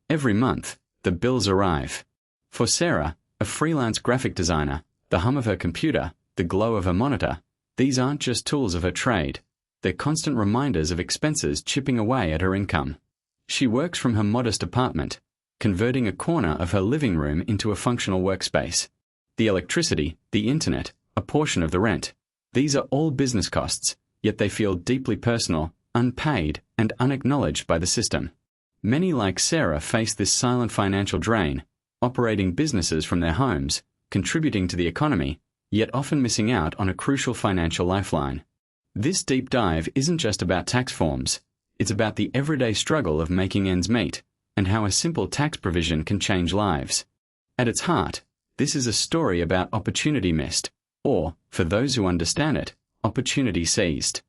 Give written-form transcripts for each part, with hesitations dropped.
Every month, the bills arrive. For Sarah, a freelance graphic designer, the hum of her computer, the glow of her monitor, these aren't just tools of her trade. They're constant reminders of expenses chipping away at her income. She works from her modest apartment, converting a corner of her living room into a functional workspace. The electricity, the internet, a portion of the rent. These are all business costs, yet they feel deeply personal, unpaid, and unacknowledged by the system. Many like Sarah face this silent financial drain, operating businesses from their homes, contributing to the economy, yet often missing out on a crucial financial lifeline. This deep dive isn't just about tax forms, it's about the everyday struggle of making ends meet, and how a simple tax provision can change lives. At its heart, this is a story about opportunity missed, or, for those who understand it, opportunity seized.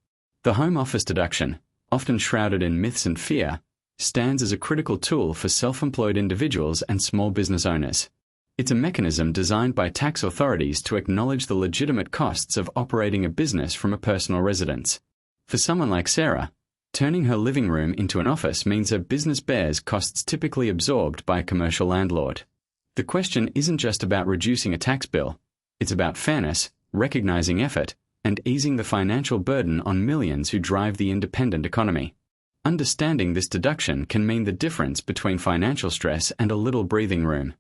The Home Office Deduction, often shrouded in myths and fear, stands as a critical tool for self-employed individuals and small business owners. It's a mechanism designed by tax authorities to acknowledge the legitimate costs of operating a business from a personal residence. For someone like Sarah, turning her living room into an office means her business bears costs typically absorbed by a commercial landlord. The question isn't just about reducing a tax bill, it's about fairness, recognizing effort, and easing the financial burden on millions who drive the independent economy. Understanding this deduction can mean the difference between financial stress and a little breathing room.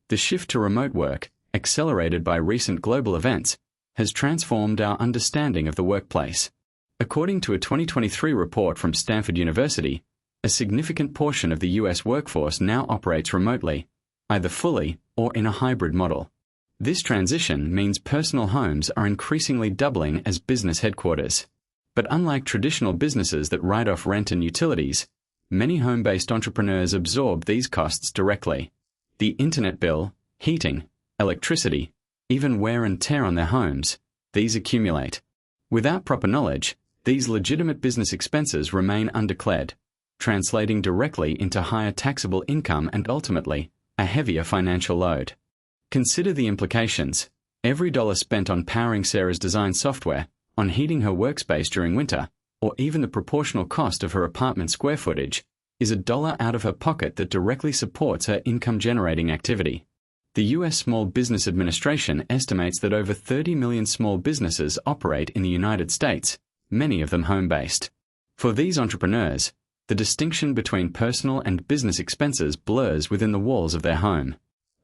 The shift to remote work, accelerated by recent global events, has transformed our understanding of the workplace. According to a 2023 report from Stanford University, a significant portion of the US workforce now operates remotely, either fully or in a hybrid model. This transition means personal homes are increasingly doubling as business headquarters. But unlike traditional businesses that write off rent and utilities, many home-based entrepreneurs absorb these costs directly. The internet bill, heating, electricity, even wear and tear on their homes, these accumulate. Without proper knowledge, these legitimate business expenses remain undeclared, translating directly into higher taxable income and ultimately, a heavier financial load. Consider the implications. Every dollar spent on powering Sarah's design software, on heating her workspace during winter, or even the proportional cost of her apartment square footage, is a dollar out of her pocket that directly supports her income-generating activity. The U.S. Small Business Administration estimates that over 30 million small businesses operate in the United States, many of them home-based. For these entrepreneurs, the distinction between personal and business expenses blurs within the walls of their home.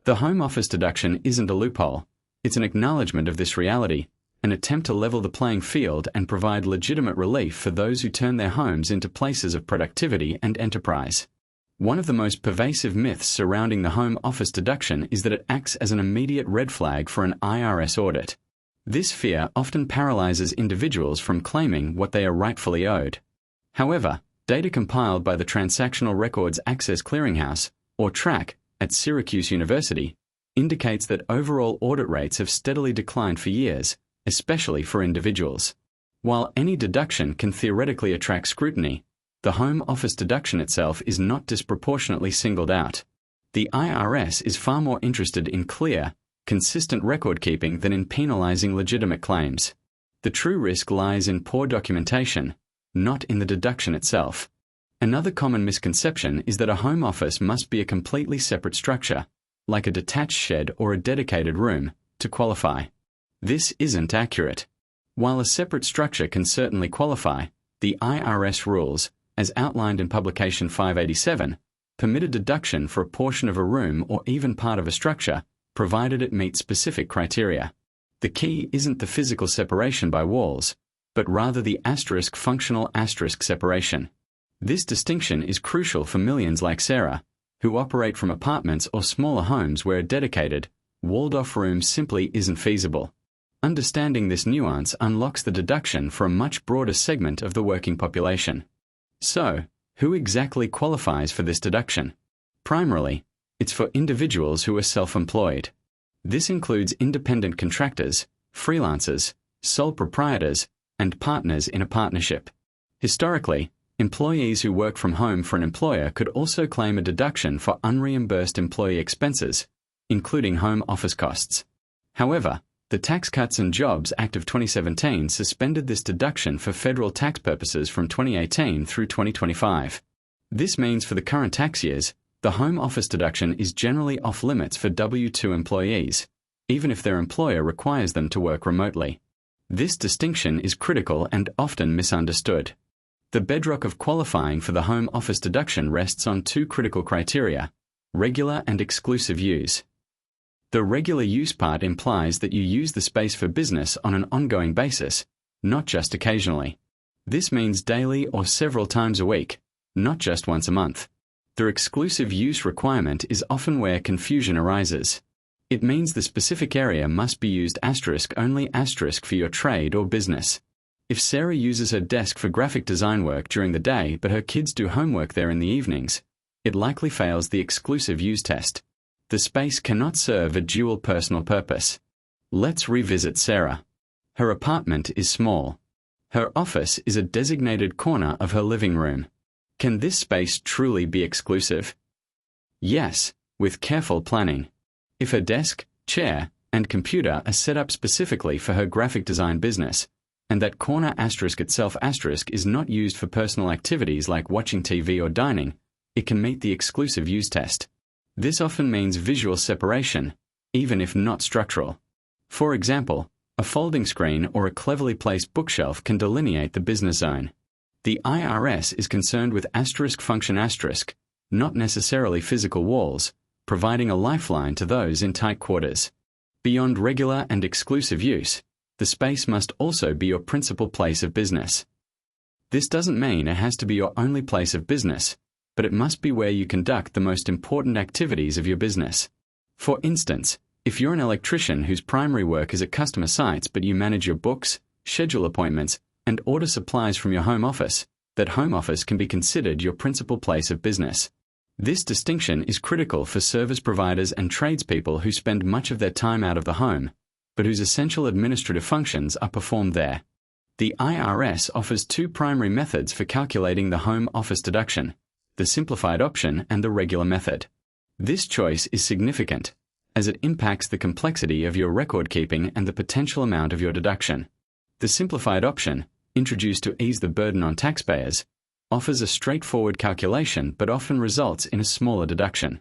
The Home Office Deduction isn't a loophole, it's an acknowledgement of this reality, an attempt to level the playing field and provide legitimate relief for those who turn their homes into places of productivity and enterprise. One of the most pervasive myths surrounding the Home Office Deduction is that it acts as an immediate red flag for an IRS audit. This fear often paralyzes individuals from claiming what they are rightfully owed. However, data compiled by the Transactional Records Access Clearinghouse, or TRAC, at Syracuse University, indicates that overall audit rates have steadily declined for years, especially for individuals. While any deduction can theoretically attract scrutiny, the Home Office Deduction itself is not disproportionately singled out. The IRS is far more interested in clear, consistent record-keeping than in penalizing legitimate claims. The true risk lies in poor documentation, not in the deduction itself. Another common misconception is that a home office must be a completely separate structure, like a detached shed or a dedicated room, to qualify. This isn't accurate. While a separate structure can certainly qualify, the IRS rules, as outlined in Publication 587, permit a deduction for a portion of a room or even part of a structure, provided it meets specific criteria. The key isn't the physical separation by walls, but rather the functional separation. This distinction is crucial for millions like Sarah, who operate from apartments or smaller homes where a dedicated, walled-off room simply isn't feasible. Understanding this nuance unlocks the deduction for a much broader segment of the working population. So, who exactly qualifies for this deduction? Primarily, it's for individuals who are self-employed. This includes independent contractors, freelancers, sole proprietors, and partners in a partnership. Historically, employees who work from home for an employer could also claim a deduction for unreimbursed employee expenses, including home office costs. However, the Tax Cuts and Jobs Act of 2017 suspended this deduction for federal tax purposes from 2018 through 2025. This means for the current tax years, The home office deduction is generally off-limits for W-2 employees, even if their employer requires them to work remotely. This distinction is critical and often misunderstood. The bedrock of qualifying for the home office deduction rests on two critical criteria: regular and exclusive use. The regular use part implies that you use the space for business on an ongoing basis, not just occasionally. This means daily or several times a week, not just once a month. The exclusive use requirement is often where confusion arises. It means the specific area must be used only for your trade or business. If Sarah uses her desk for graphic design work during the day but her kids do homework there in the evenings, it likely fails the exclusive use test. The space cannot serve a dual personal purpose. Let's revisit Sarah. Her apartment is small. Her office is a designated corner of her living room. Can this space truly be exclusive? Yes, with careful planning. If her desk, chair, and computer are set up specifically for her graphic design business, and that corner itself is not used for personal activities like watching TV or dining, it can meet the exclusive use test. This often means visual separation, even if not structural. For example, a folding screen or a cleverly placed bookshelf can delineate the business zone. The IRS is concerned with function not necessarily physical walls, providing a lifeline to those in tight quarters. Beyond regular and exclusive use, the space must also be your principal place of business. This doesn't mean it has to be your only place of business, but it must be where you conduct the most important activities of your business. For instance, if you're an electrician whose primary work is at customer sites but you manage your books, schedule appointments, and order supplies from your home office, that home office can be considered your principal place of business. This distinction is critical for service providers and tradespeople who spend much of their time out of the home, but whose essential administrative functions are performed there. The IRS offers two primary methods for calculating the home office deduction: the simplified option and the regular method. This choice is significant, as it impacts the complexity of your record keeping and the potential amount of your deduction. The simplified option, introduced to ease the burden on taxpayers, offers a straightforward calculation but often results in a smaller deduction.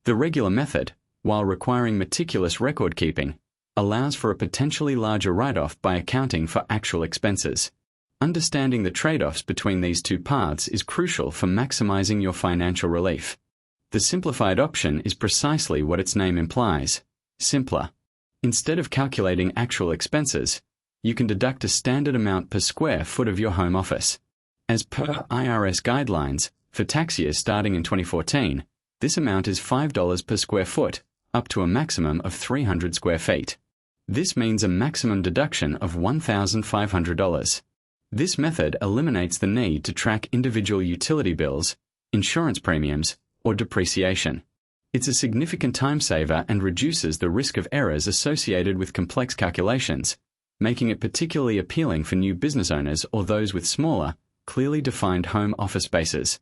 The regular method, while requiring meticulous record keeping, allows for a potentially larger write-off by accounting for actual expenses. Understanding the trade-offs between these two paths is crucial for maximizing your financial relief. The simplified option is precisely what its name implies: simpler. Instead of calculating actual expenses, you can deduct a standard amount per square foot of your home office. As per IRS guidelines, for tax years starting in 2014, this amount is $5 per square foot, up to a maximum of 300 square feet. This means a maximum deduction of $1,500. This method eliminates the need to track individual utility bills, insurance premiums, or depreciation. It's a significant time saver and reduces the risk of errors associated with complex calculations, making it particularly appealing for new business owners or those with smaller, clearly defined home office spaces.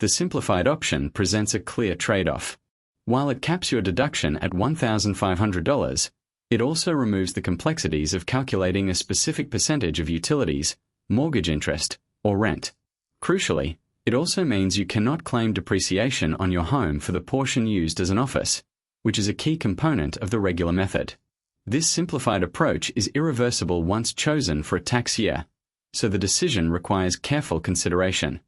The simplified option presents a clear trade-off. While it caps your deduction at $1,500, it also removes the complexities of calculating a specific percentage of utilities, mortgage interest, or rent. Crucially, it also means you cannot claim depreciation on your home for the portion used as an office, which is a key component of the regular method. This simplified approach is irreversible once chosen for a tax year, so the decision requires careful consideration.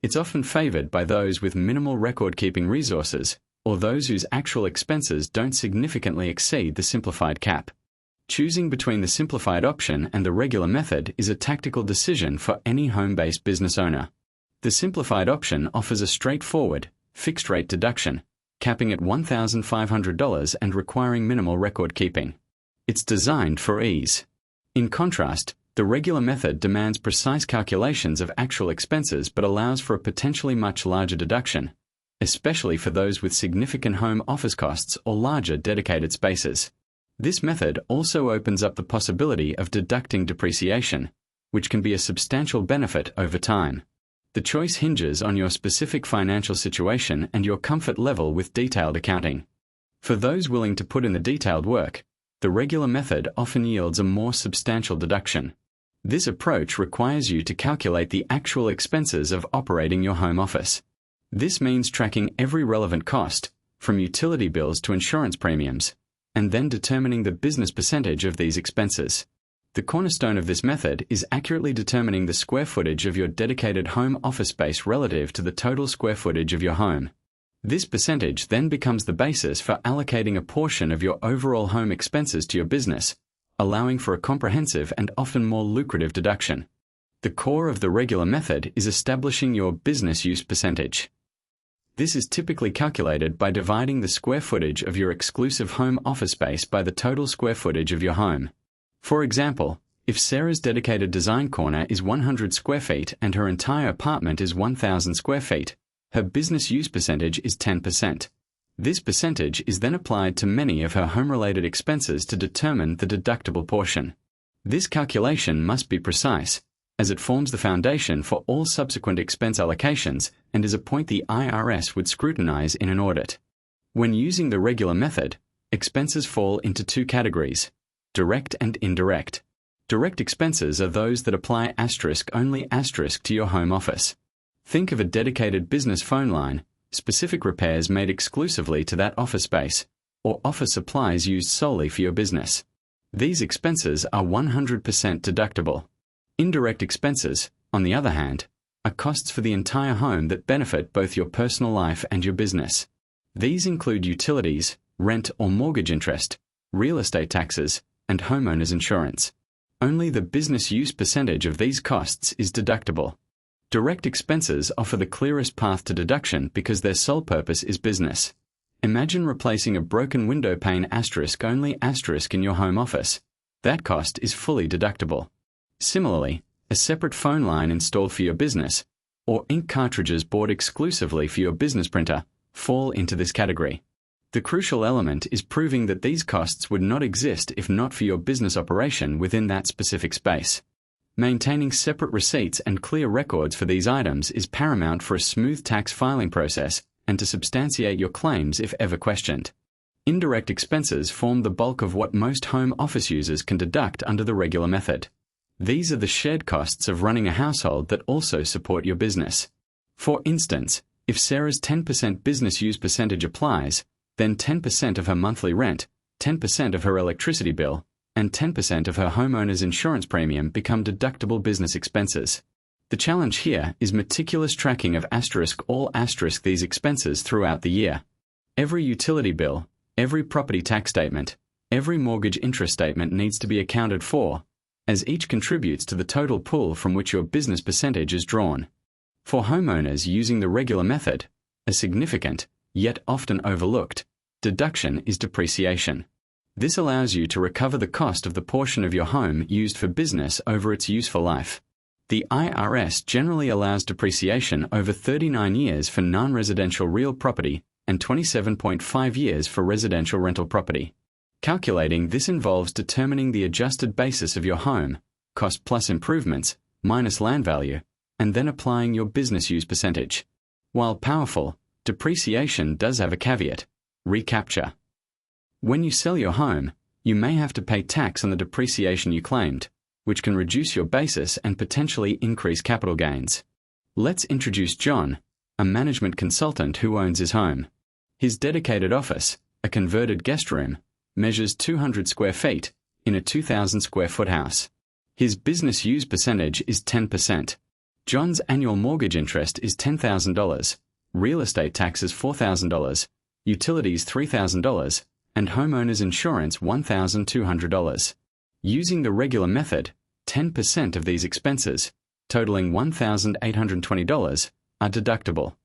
It's often favored by those with minimal record-keeping resources or those whose actual expenses don't significantly exceed the simplified cap. Choosing between the simplified option and the regular method is a tactical decision for any home-based business owner. The simplified option offers a straightforward, fixed-rate deduction, capping at $1,500 and requiring minimal record keeping. It's designed for ease. In contrast, the regular method demands precise calculations of actual expenses but allows for a potentially much larger deduction, especially for those with significant home office costs or larger dedicated spaces. This method also opens up the possibility of deducting depreciation, which can be a substantial benefit over time. The choice hinges on your specific financial situation and your comfort level with detailed accounting. For those willing to put in the detailed work, the regular method often yields a more substantial deduction. This approach requires you to calculate the actual expenses of operating your home office. This means tracking every relevant cost, from utility bills to insurance premiums, and then determining the business percentage of these expenses. The cornerstone of this method is accurately determining the square footage of your dedicated home office space relative to the total square footage of your home. This percentage then becomes the basis for allocating a portion of your overall home expenses to your business, allowing for a comprehensive and often more lucrative deduction. The core of the regular method is establishing your business use percentage. This is typically calculated by dividing the square footage of your exclusive home office space by the total square footage of your home. For example, if Sarah's dedicated design corner is 100 square feet and her entire apartment is 1,000 square feet, her business use percentage is 10%. This percentage is then applied to many of her home-related expenses to determine the deductible portion. This calculation must be precise, as it forms the foundation for all subsequent expense allocations and is a point the IRS would scrutinize in an audit. When using the regular method, expenses fall into two categories: direct and indirect. Direct expenses are those that apply only to your home office. Think of a dedicated business phone line, specific repairs made exclusively to that office space, or office supplies used solely for your business. These expenses are 100% deductible. Indirect expenses, on the other hand, are costs for the entire home that benefit both your personal life and your business. These include utilities, rent or mortgage interest, real estate taxes, and homeowners insurance. Only the business use percentage of these costs is deductible. Direct expenses offer the clearest path to deduction because their sole purpose is business. Imagine replacing a broken window pane only in your home office. That cost is fully deductible. Similarly, a separate phone line installed for your business, or ink cartridges bought exclusively for your business printer, fall into this category. The crucial element is proving that these costs would not exist if not for your business operation within that specific space. Maintaining separate receipts and clear records for these items is paramount for a smooth tax filing process and to substantiate your claims if ever questioned. Indirect expenses form the bulk of what most home office users can deduct under the regular method. These are the shared costs of running a household that also support your business. For instance, if Sarah's 10% business use percentage applies, then 10% of her monthly rent, 10% of her electricity bill, and 10% of her homeowner's insurance premium become deductible business expenses. The challenge here is meticulous tracking of these expenses throughout the year. Every utility bill, every property tax statement, every mortgage interest statement needs to be accounted for, as each contributes to the total pool from which your business percentage is drawn. For homeowners using the regular method, a significant, yet often overlooked, deduction is depreciation. This allows you to recover the cost of the portion of your home used for business over its useful life. The IRS generally allows depreciation over 39 years for non-residential real property and 27.5 years for residential rental property. Calculating this involves determining the adjusted basis of your home, cost plus improvements, minus land value, and then applying your business use percentage. While powerful, depreciation does have a caveat: recapture. When you sell your home, you may have to pay tax on the depreciation you claimed, which can reduce your basis and potentially increase capital gains. Let's introduce John, a management consultant who owns his home. His dedicated office, a converted guest room, measures 200 square feet in a 2,000 square foot house. His business use percentage is 10%. John's annual mortgage interest is $10,000, real estate taxes $4,000, utilities $3,000, and homeowners insurance $1,200. Using the regular method, 10% of these expenses, totaling $1,820, are deductible.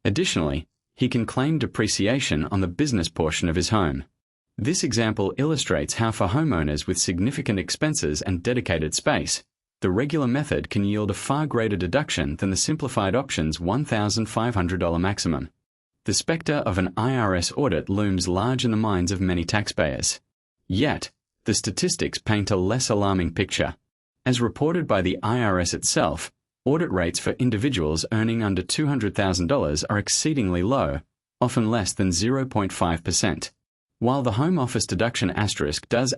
Additionally, he can claim depreciation on the business portion of his home. This example illustrates how for homeowners with significant expenses and dedicated space, the regular method can yield a far greater deduction than the simplified option's $1,500 maximum. The specter of an IRS audit looms large in the minds of many taxpayers. Yet, the statistics paint a less alarming picture. As reported by the IRS itself, audit rates for individuals earning under $200,000 are exceedingly low, often less than 0.5%. While the Home Office Deduction does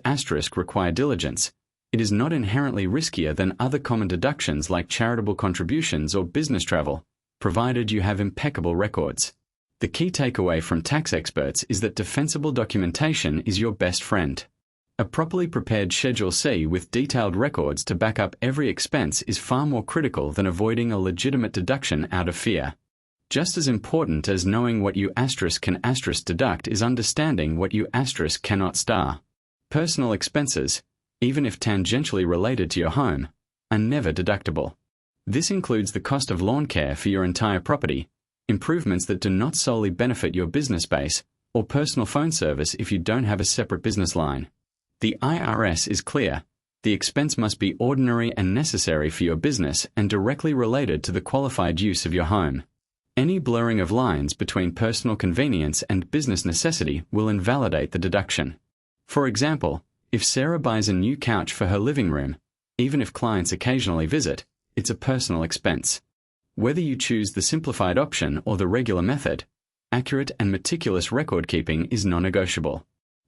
require diligence, it is not inherently riskier than other common deductions like charitable contributions or business travel, provided you have impeccable records. The key takeaway from tax experts is that defensible documentation is your best friend. A properly prepared Schedule C with detailed records to back up every expense is far more critical than avoiding a legitimate deduction out of fear. Just as important as knowing what you can deduct is understanding what you cannot star. Personal expenses, even if tangentially related to your home, are never deductible. This includes the cost of lawn care for your entire property, improvements that do not solely benefit your business base, or personal phone service if you don't have a separate business line. The IRS is clear. The expense must be ordinary and necessary for your business and directly related to the qualified use of your home. Any blurring of lines between personal convenience and business necessity will invalidate the deduction. For example, if Sarah buys a new couch for her living room, even if clients occasionally visit, it's a personal expense. Whether you choose the simplified option or the regular method, accurate and meticulous record keeping is non-negotiable.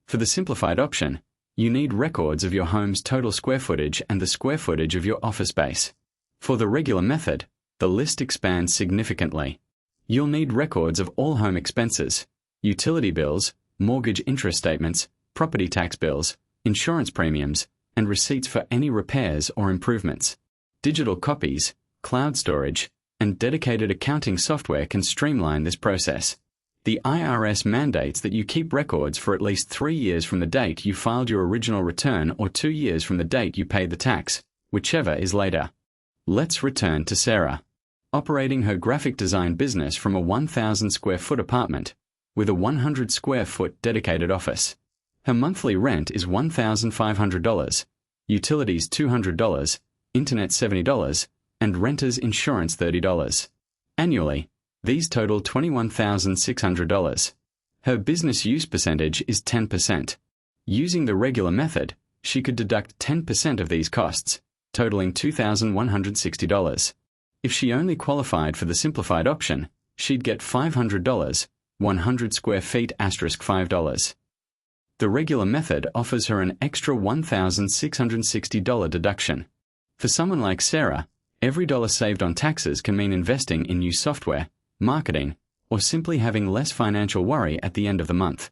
For the simplified option, you need records of your home's total square footage and the square footage of your office space. For the regular method, the list expands significantly. You'll need records of all home expenses, utility bills, mortgage interest statements, property tax bills, insurance premiums, and receipts for any repairs or improvements. Digital copies, cloud storage, and dedicated accounting software can streamline this process. The IRS mandates that you keep records for at least 3 years from the date you filed your original return or 2 years from the date you paid the tax, whichever is later. Let's return to Sarah. Operating her graphic design business from a 1,000 square foot apartment, with a 100 square foot dedicated office. Her monthly rent is $1,500, utilities $200, internet $70, and renter's insurance $30. Annually, these total $21,600. Her business use percentage is 10%. Using the regular method, she could deduct 10% of these costs, totaling $2,160. If she only qualified for the simplified option, she'd get $500, 100 square feet $5. The regular method offers her an extra $1,660 deduction. For someone like Sarah, every dollar saved on taxes can mean investing in new software, marketing, or simply having less financial worry at the end of the month.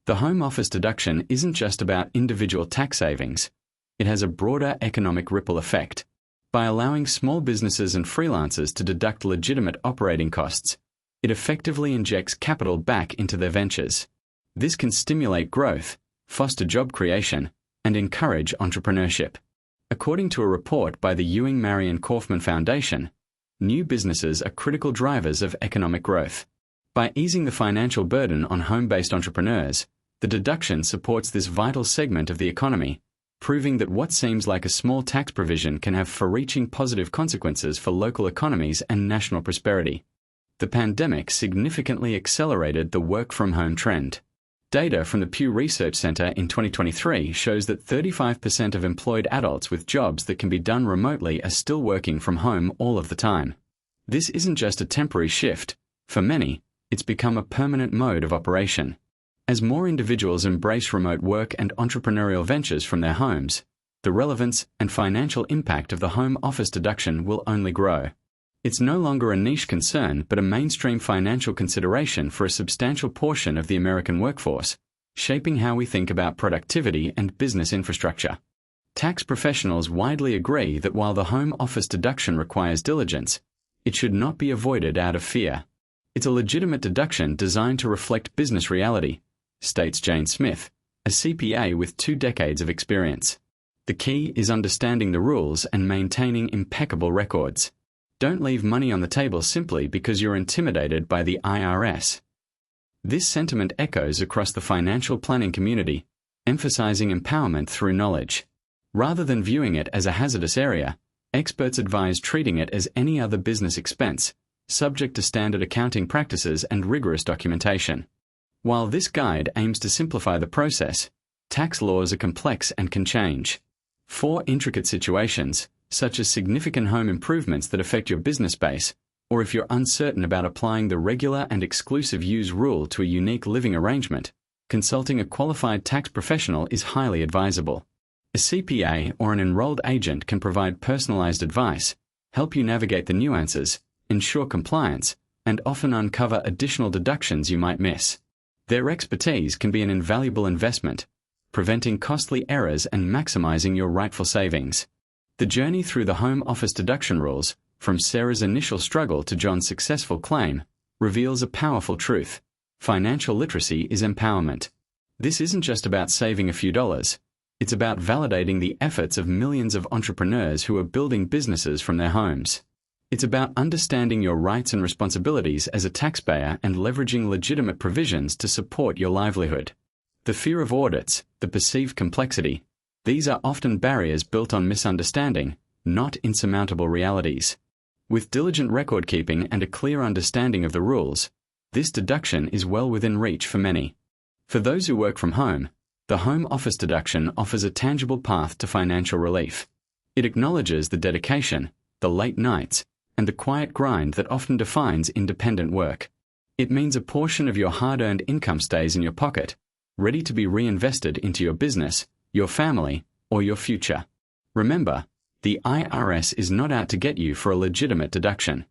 The Home Office Deduction isn't just about individual tax savings. It has a broader economic ripple effect. By allowing small businesses and freelancers to deduct legitimate operating costs, it effectively injects capital back into their ventures. This can stimulate growth, foster job creation, and encourage entrepreneurship. According to a report by the Ewing Marion Kaufman Foundation, new businesses are critical drivers of economic growth. By easing the financial burden on home-based entrepreneurs, the deduction supports this vital segment of the economy, proving that what seems like a small tax provision can have far-reaching positive consequences for local economies and national prosperity. The pandemic significantly accelerated the work-from-home trend. Data from the Pew Research Center in 2023 shows that 35% of employed adults with jobs that can be done remotely are still working from home all of the time. This isn't just a temporary shift. For many, it's become a permanent mode of operation. As more individuals embrace remote work and entrepreneurial ventures from their homes, the relevance and financial impact of the home office deduction will only grow. It's no longer a niche concern but a mainstream financial consideration for a substantial portion of the American workforce, shaping how we think about productivity and business infrastructure. Tax professionals widely agree that while the home office deduction requires diligence, it should not be avoided out of fear. It's a legitimate deduction designed to reflect business reality, states Jane Smith, a CPA with 2 decades of experience. The key is understanding the rules and maintaining impeccable records. Don't leave money on the table simply because you're intimidated by the IRS. This sentiment echoes across the financial planning community, emphasizing empowerment through knowledge. Rather than viewing it as a hazardous area, experts advise treating it as any other business expense, subject to standard accounting practices and rigorous documentation. While this guide aims to simplify the process, tax laws are complex and can change. For intricate situations, such as significant home improvements that affect your business base, or if you're uncertain about applying the regular and exclusive use rule to a unique living arrangement, consulting a qualified tax professional is highly advisable. A CPA or an enrolled agent can provide personalized advice, help you navigate the nuances, ensure compliance, and often uncover additional deductions you might miss. Their expertise can be an invaluable investment, preventing costly errors and maximizing your rightful savings. The journey through the Home Office deduction rules, from Sarah's initial struggle to John's successful claim, reveals a powerful truth. Financial literacy is empowerment. This isn't just about saving a few dollars. It's about validating the efforts of millions of entrepreneurs who are building businesses from their homes. It's about understanding your rights and responsibilities as a taxpayer and leveraging legitimate provisions to support your livelihood. The fear of audits, the perceived complexity, these are often barriers built on misunderstanding, not insurmountable realities. With diligent record keeping and a clear understanding of the rules, this deduction is well within reach for many. For those who work from home, the Home Office deduction offers a tangible path to financial relief. It acknowledges the dedication, the late nights, and the quiet grind that often defines independent work. It means a portion of your hard-earned income stays in your pocket, ready to be reinvested into your business, your family, or your future. Remember, the IRS is not out to get you for a legitimate deduction.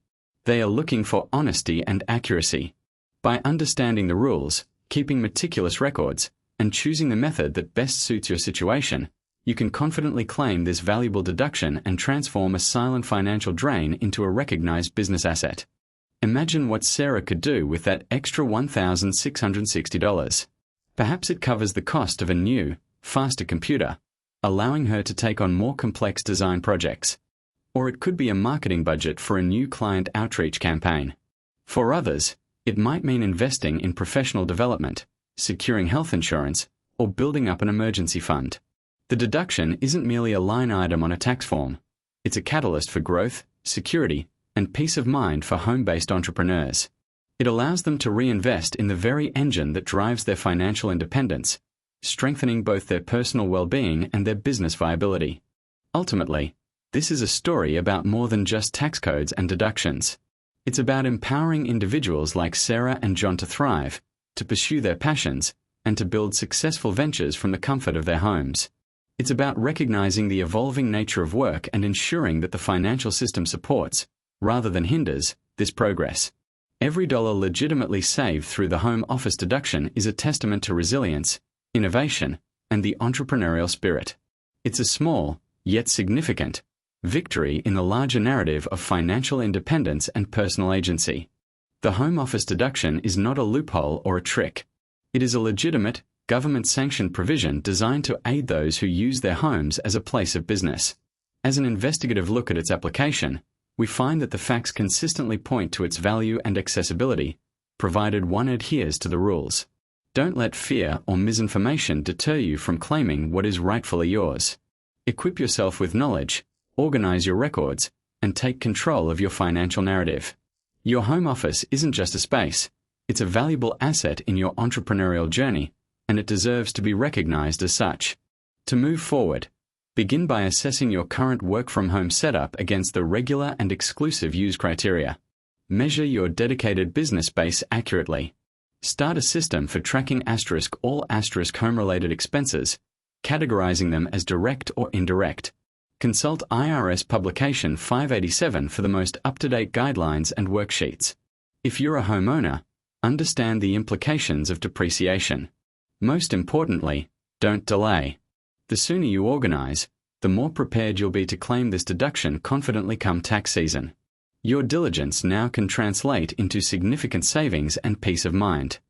They are looking for honesty and accuracy. By understanding the rules, keeping meticulous records, and choosing the method that best suits your situation, you can confidently claim this valuable deduction and transform a silent financial drain into a recognized business asset. Imagine what Sarah could do with that extra $1,660. Perhaps it covers the cost of a new, faster computer, allowing her to take on more complex design projects. Or it could be a marketing budget for a new client outreach campaign. For others, it might mean investing in professional development, securing health insurance, or building up an emergency fund. The deduction isn't merely a line item on a tax form. It's a catalyst for growth, security, and peace of mind for home-based entrepreneurs. It allows them to reinvest in the very engine that drives their financial independence, strengthening both their personal well-being and their business viability. Ultimately, this is a story about more than just tax codes and deductions. It's about empowering individuals like Sarah and John to thrive, to pursue their passions, and to build successful ventures from the comfort of their homes. It's about recognizing the evolving nature of work and ensuring that the financial system supports, rather than hinders, this progress. Every dollar legitimately saved through the Home Office deduction is a testament to resilience, innovation, and the entrepreneurial spirit. It's a small, yet significant, victory in the larger narrative of financial independence and personal agency. The Home Office deduction is not a loophole or a trick. It is a legitimate, government-sanctioned provision designed to aid those who use their homes as a place of business. As an investigative look at its application, we find that the facts consistently point to its value and accessibility, provided one adheres to the rules. Don't let fear or misinformation deter you from claiming what is rightfully yours. Equip yourself with knowledge, organize your records, and take control of your financial narrative. Your home office isn't just a space, it's a valuable asset in your entrepreneurial journey, and it deserves to be recognized as such. To move forward, begin by assessing your current work-from-home setup against the regular and exclusive use criteria. Measure your dedicated business space accurately. Start a system for tracking all home-related expenses, categorizing them as direct or indirect. Consult IRS Publication 587 for the most up-to-date guidelines and worksheets. If you're a homeowner, understand the implications of depreciation. Most importantly, don't delay. The sooner you organize, the more prepared you'll be to claim this deduction confidently come tax season. Your diligence now can translate into significant savings and peace of mind.